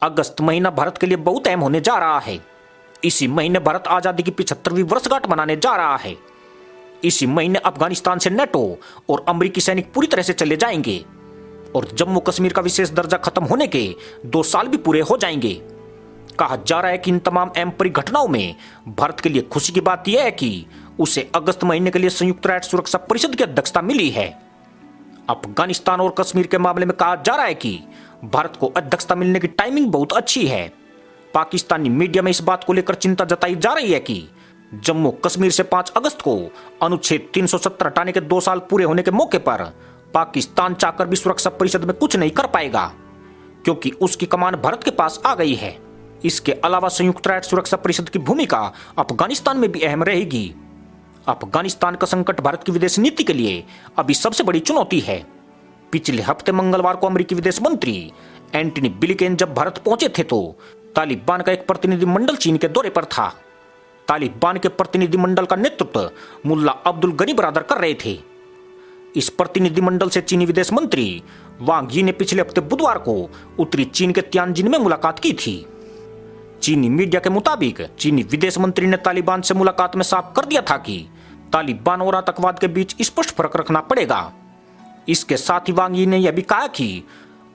अगस्त महीना भारत के लिए बहुत अहम होने जा रहा है। इसी महीने भारत आजादी की 75वीं वर्षगांठ मनाने जा रहा है। इसी महीने अफगानिस्तान से नेटो और अमेरिकी सैनिक पूरी तरह से चले जाएंगे और जम्मू कश्मीर का विशेष दर्जा खत्म होने के 2 साल भी पूरे हो जाएंगे। कहा जा रहा है कि इन तमाम अहम परिघटनाओं में भारत के लिए खुशी की बात यह है कि उसे अगस्त महीने के लिए संयुक्त राष्ट्र सुरक्षा परिषद की अध्यक्षता मिली है। अफगानिस्तान और कश्मीर के मामले में कहा जा रहा है कि भारत को अध्यक्षता मिलने की टाइमिंग बहुत अच्छी है। पाकिस्तानी मीडिया में इस बात को लेकर चिंता जताई जा रही है कि जम्मू कश्मीर से 5 अगस्त को अनुच्छेद 370 हटाने के 2 साल पूरे होने के मौके पर पाकिस्तान चाहकर भी सुरक्षा परिषद में कुछ नहीं कर पाएगा, क्योंकि उसकी कमान भारत के पास आ गई है। इसके अलावा संयुक्त राष्ट्र सुरक्षा परिषद की भूमिका अफगानिस्तान में भी अहम रहेगी। अफगानिस्तान का संकट भारत की विदेश नीति के लिए अभी सबसे बड़ी चुनौती है। पिछले हफ्ते मंगलवार को अमेरिकी विदेश मंत्री एंटनी ब्लिंकन जब भारत पहुंचे थे तो तालिबान का एक प्रतिनिधिमंडल चीन के दौरे पर था। तालिबान के प्रतिनिधिमंडल का नेतृत्व मुल्ला अब्दुल गनी बरादर कर रहे थे। इस प्रतिनिधिमंडल से चीनी विदेश मंत्री वांग यी ने पिछले हफ्ते बुधवार को उत्तरी चीन के तियानजिन में मुलाकात की थी। चीनी मीडिया के मुताबिक चीनी विदेश मंत्री ने तालिबान से मुलाकात में साफ कर दिया था कि तालिबान और आतंकवाद के बीच स्पष्ट फर्क रखना पड़ेगा। इसके साथ ही वांग यी ने यह भी कहा कि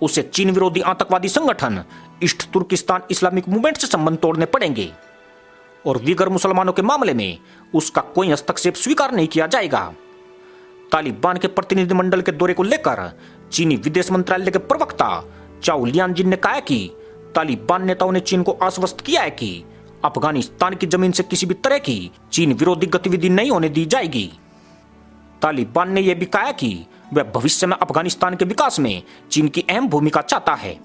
उसे चीन विरोधी आतंकवादी संगठन ईस्ट तुर्किस्तान इस्लामिक मूवमेंट से संबंध तोड़ने पड़ेंगे और विगर मुसलमानों के मामले में उसका कोई हस्तक्षेप स्वीकार नहीं किया जाएगा। तालिबान के प्रतिनिधिमंडल के दौरे को लेकर चीनी विदेश मंत्रालय के प्रवक्ता चाओ लियानजिन ने कहा कि तालिबान नेताओं ने चीन को आश्वस्त किया है कि अफगानिस्तान की जमीन से किसी भी तरह की चीन विरोधी गतिविधि नहीं होने दी जाएगी। तालिबान ने यह भी कहा कि वह भविष्य में अफगानिस्तान के विकास में चीन की अहम भूमिका चाहता है।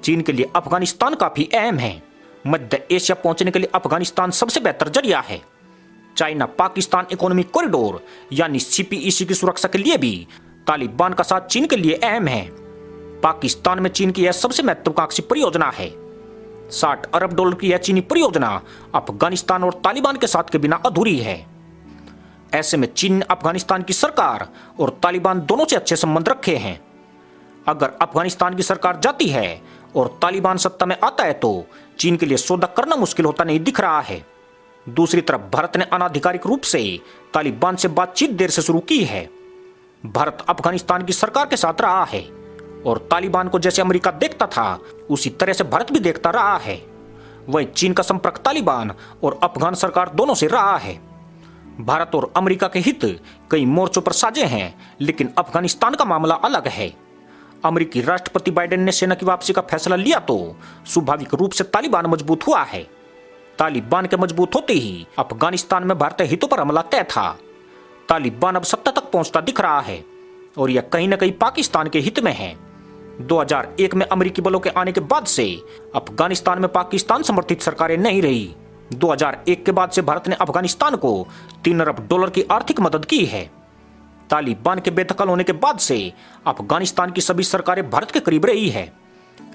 चीन के लिए अफगानिस्तान काफी अहम है। मध्य एशिया पहुंचने के लिए अफगानिस्तान सबसे बेहतर जरिया है। चाइना पाकिस्तान इकोनॉमिक कॉरिडोर यानी सीपीईसी की सुरक्षा के लिए भी तालिबान का साथ चीन के लिए अहम है। पाकिस्तान में चीन की यह सबसे महत्वाकांक्षी परियोजना है। $60 अरब की यह चीनी परियोजना अफगानिस्तान और तालिबान के साथ के बिना अधूरी है। ऐसे में चीन ने अफगानिस्तान की सरकार और तालिबान दोनों से अच्छे संबंध रखे हैं। अगर अफगानिस्तान की सरकार जाती है और तालिबान सत्ता में आता है तो चीन के लिए सौदा करना मुश्किल होता नहीं दिख रहा है। दूसरी तरफ भारत ने अनाधिकारिक रूप से तालिबान से बातचीत देर से शुरू की है। भारत अफगानिस्तान की सरकार के साथ रहा है और तालिबान को जैसे अमेरिका देखता था उसी तरह से भारत भी देखता रहा है। वह चीन का संपर्क तालिबान और अफगान सरकार दोनों से रहा है। भारत और अमेरिका के हित कई मोर्चों पर साझे हैं, लेकिन अफगानिस्तान का मामला अलग है। अमेरिकी राष्ट्रपति बाइडेन ने सेना की वापसी का फैसला लिया तो स्वाभाविक रूप से तालिबान मजबूत हुआ है। तालिबान के मजबूत होते ही अफगानिस्तान में भारतीय हितों पर हमला तय था। तालिबान अब सत्ता तक पहुंचता दिख रहा है और यह कहीं न कहीं पाकिस्तान के हित में है। 2001 में अमेरिकी बलों के आने के बाद से अफगानिस्तान में पाकिस्तान समर्थित सरकारें नहीं रही। 2001 के बाद से भारत ने अफगानिस्तान को $3 अरब की आर्थिक मदद की है। तालिबान के बेदखल होने के बाद से अफगानिस्तान की सभी सरकारें भारत के करीब रही है,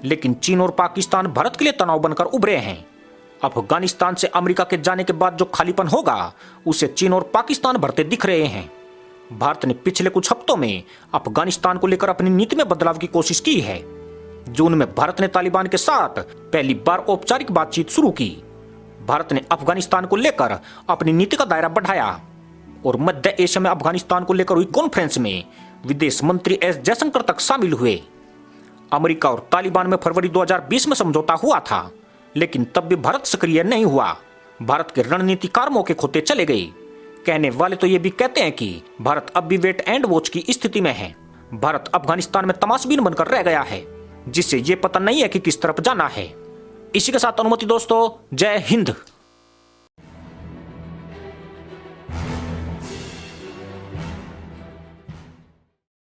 लेकिन चीन और पाकिस्तान भारत के लिए तनाव बनकर उभरे हैं। अफगानिस्तान से अमेरिका के जाने के बाद जो खालीपन होगा उसे चीन और पाकिस्तान भरते दिख रहे हैं। भारत ने पिछले कुछ हफ्तों में अफगानिस्तान को लेकर अपनी नीति में बदलाव की कोशिश की है। जून में भारत ने तालिबान के साथ पहली बार औपचारिक बातचीत शुरू की। भारत ने अफगानिस्तान को लेकर अपनी नीति का दायरा बढ़ाया और मध्य एशिया में अफगानिस्तान को लेकर हुई कॉन्फ्रेंस में विदेश मंत्री एस जयशंकर तक शामिल हुए। अमेरिका और तालिबान में फरवरी 2020 में समझौता हुआ था, लेकिन तब भी भारत सक्रिय नहीं हुआ। भारत के रणनीतिकार मौके खोते चले गए। कहने वाले तो ये भी कहते हैं कि भारत अब भी वेट एंड वॉच की स्थिति में है। भारत अफगानिस्तान में तमाशबीन बनकर रह गया है, जिससे ये पता नहीं है कि किस तरफ जाना है। इसी के साथ अनुमति दोस्तों, जय हिंद।